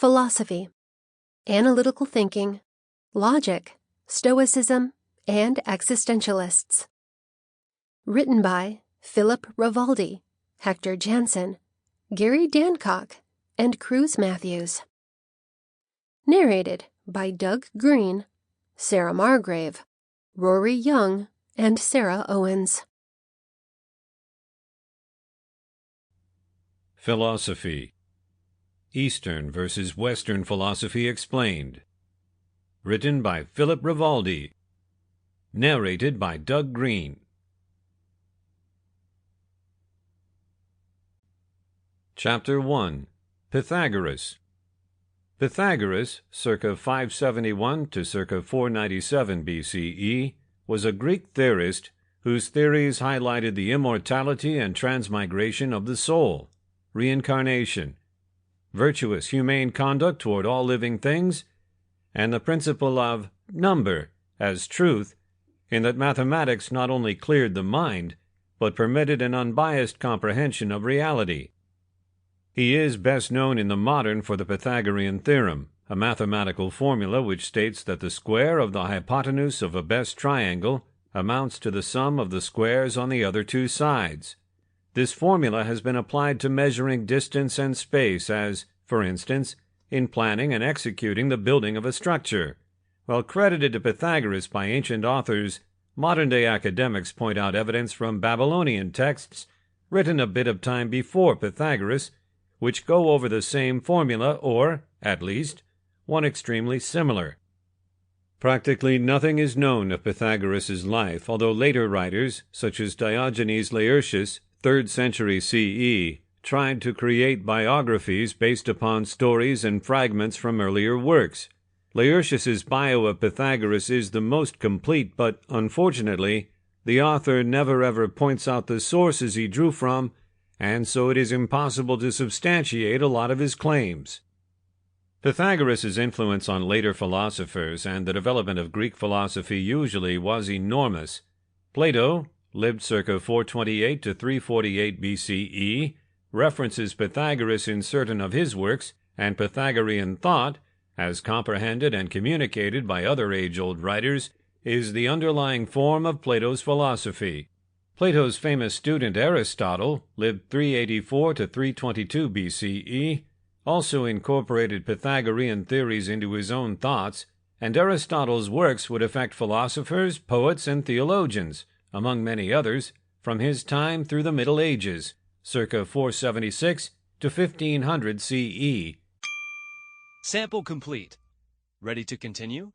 philosophy, analytical thinking, logic, Stoicism, and Existentialists. Written by Philip Rivaldi, Hector Jansen, Gary Dancock, and Cruz Matthews. Narrated by Doug Greene, Sarah Margrave, Rory Young, and Sarah Owens. Philosophy. Eastern versus Western Philosophy Explained. Written by Philip Rivaldi. Narrated by Doug Greene. Chapter 1. Pythagoras. Pythagoras, circa 571 to circa 497 BCE, was a Greek theorist whose theories highlighted the immortality and transmigration of the soul, reincarnation, virtuous, humane conduct toward all living things, and the principle of number as truth, in that mathematics not only cleared the mind, but permitted an unbiased comprehension of reality. He is best known in the modern for the Pythagorean theorem, a mathematical formula which states that the square of the hypotenuse of a best triangle amounts to the sum of the squares on the other two sides. This formula has been applied to measuring distance and space as, for instance, in planning and executing the building of a structure. While credited to Pythagoras by ancient authors, modern-day academics point out evidence from Babylonian texts written a bit of time before Pythagoras, which go over the same formula or, at least, one extremely similar. Practically nothing is known of Pythagoras' life, although later writers, such as Diogenes Laertius, 3rd century CE, tried to create biographies based upon stories and fragments from earlier works. Laertius's bio of Pythagoras is the most complete, but, unfortunately, the author never ever points out the sources he drew from, and so it is impossible to substantiate a lot of his claims. Pythagoras' influence on later philosophers and the development of Greek philosophy usually was enormous. Plato, lived circa 428 to 348 BCE, references Pythagoras in certain of his works, and Pythagorean thought, as comprehended and communicated by other age-old writers, is the underlying form of Plato's philosophy. Plato's famous student Aristotle, lived 384 to 322 BCE, also incorporated Pythagorean theories into his own thoughts, and Aristotle's works would affect philosophers, poets, and theologians, among many others, from his time through the Middle Ages, circa 476 to 1500 CE. Sample complete. Ready to continue?